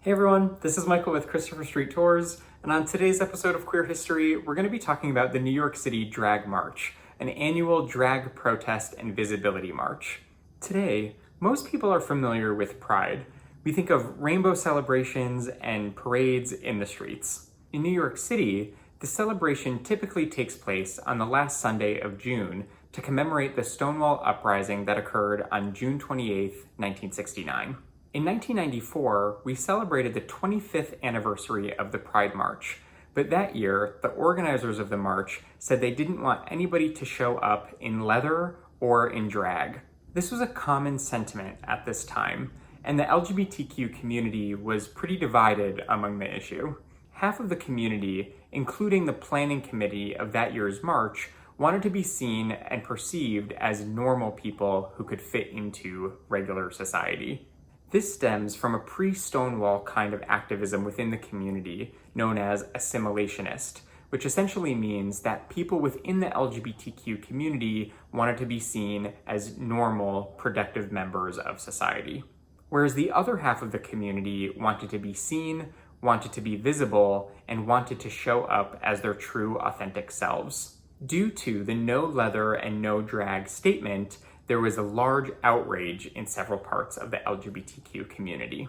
Hey everyone, this is Michael with Christopher Street Tours, and on today's episode of Queer History, we're going to be talking about the New York City Drag March, an annual drag protest and visibility march. Today, most people are familiar with Pride. We think of rainbow celebrations and parades in the streets. In New York City, the celebration typically takes place on the last Sunday of June to commemorate the Stonewall Uprising that occurred on June 28, 1969. In 1994, we celebrated the 25th anniversary of the Pride March, but that year, the organizers of the march said they didn't want anybody to show up in leather or in drag. This was a common sentiment at this time, and the LGBTQ community was pretty divided among the issue. Half of the community, including the planning committee of that year's march, wanted to be seen and perceived as normal people who could fit into regular society. This stems from a pre-Stonewall kind of activism within the community known as assimilationist, which essentially means that people within the LGBTQ community wanted to be seen as normal, productive members of society. Whereas the other half of the community wanted to be seen, wanted to be visible, and wanted to show up as their true, authentic selves. Due to the no leather and no drag statement, there was a large outrage in several parts of the LGBTQ community.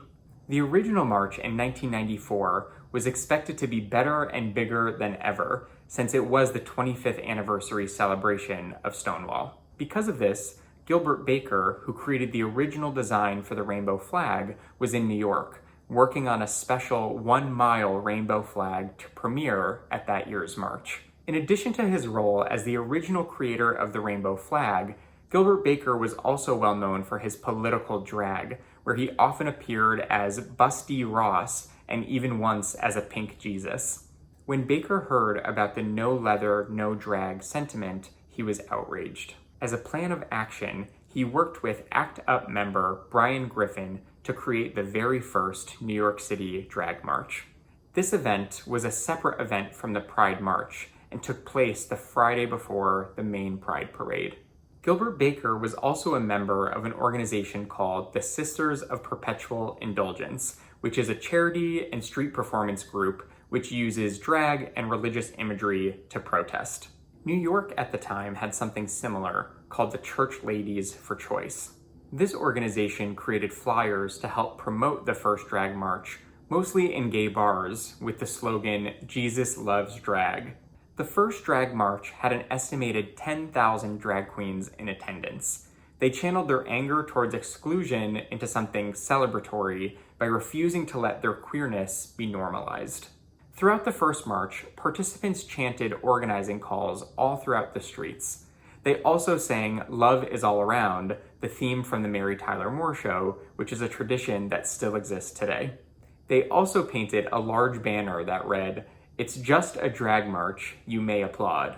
The original march in 1994 was expected to be better and bigger than ever, since it was the 25th anniversary celebration of Stonewall. Because of this, Gilbert Baker, who created the original design for the rainbow flag, was in New York, working on a special 1-mile rainbow flag to premiere at that year's march. In addition to his role as the original creator of the rainbow flag, Gilbert Baker was also well known for his political drag, where he often appeared as Busty Ross and even once as a pink Jesus. When Baker heard about the no leather, no drag sentiment, he was outraged. As a plan of action, he worked with ACT UP member Brian Griffin to create the very first New York City Drag March. This event was a separate event from the Pride March and took place the Friday before the main Pride Parade. Gilbert Baker was also a member of an organization called the Sisters of Perpetual Indulgence, which is a charity and street performance group which uses drag and religious imagery to protest. New York at the time had something similar called the Church Ladies for Choice. This organization created flyers to help promote the first drag march, mostly in gay bars, with the slogan, "Jesus loves drag." The first drag march had an estimated 10,000 drag queens in attendance. They channeled their anger towards exclusion into something celebratory by refusing to let their queerness be normalized. Throughout the first march, participants chanted organizing calls all throughout the streets. They also sang "Love is All Around," the theme from the Mary Tyler Moore Show, which is a tradition that still exists today. They also painted a large banner that read, "It's just a drag march, you may applaud."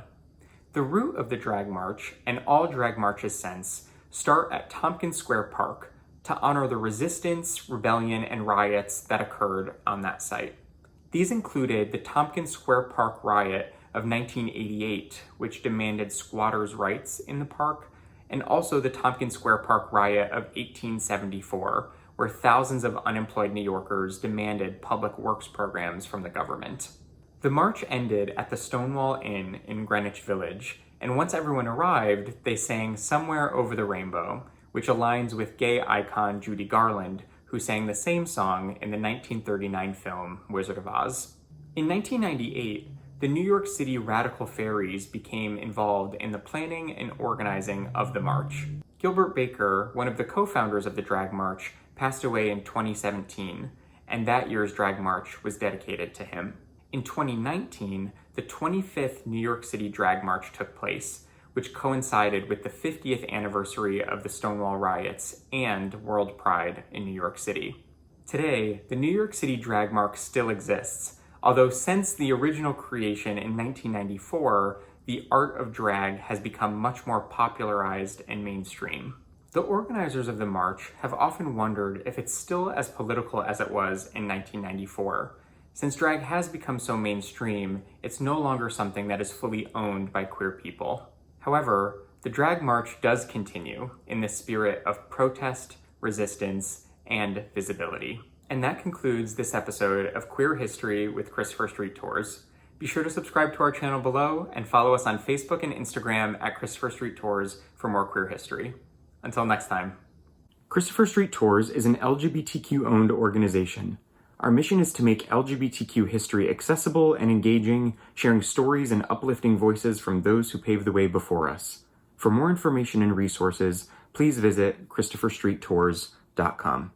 The route of the drag march, and all drag marches since, start at Tompkins Square Park to honor the resistance, rebellion, and riots that occurred on that site. These included the Tompkins Square Park riot of 1988, which demanded squatters' rights in the park, and also the Tompkins Square Park riot of 1874, where thousands of unemployed New Yorkers demanded public works programs from the government. The march ended at the Stonewall Inn in Greenwich Village, and once everyone arrived, they sang "Somewhere Over the Rainbow," which aligns with gay icon Judy Garland, who sang the same song in the 1939 film Wizard of Oz. In 1998, the New York City radical Faeries became involved in the planning and organizing of the march. Gilbert Baker, one of the co-founders of the Drag March, passed away in 2017, and that year's Drag March was dedicated to him. In 2019, the 25th New York City Drag March took place, which coincided with the 50th anniversary of the Stonewall Riots and World Pride in New York City. Today, the New York City Drag March still exists, although since the original creation in 1994, the art of drag has become much more popularized and mainstream. The organizers of the march have often wondered if it's still as political as it was in 1994. Since drag has become so mainstream, it's no longer something that is fully owned by queer people. However, the Drag March does continue in the spirit of protest, resistance, and visibility. And that concludes this episode of Queer History with Christopher Street Tours. Be sure to subscribe to our channel below and follow us on Facebook and Instagram at Christopher Street Tours for more queer history. Until next time. Christopher Street Tours is an LGBTQ-owned organization. Our mission is to make LGBTQ history accessible and engaging, sharing stories and uplifting voices from those who paved the way before us. For more information and resources, please visit ChristopherStreetTours.com.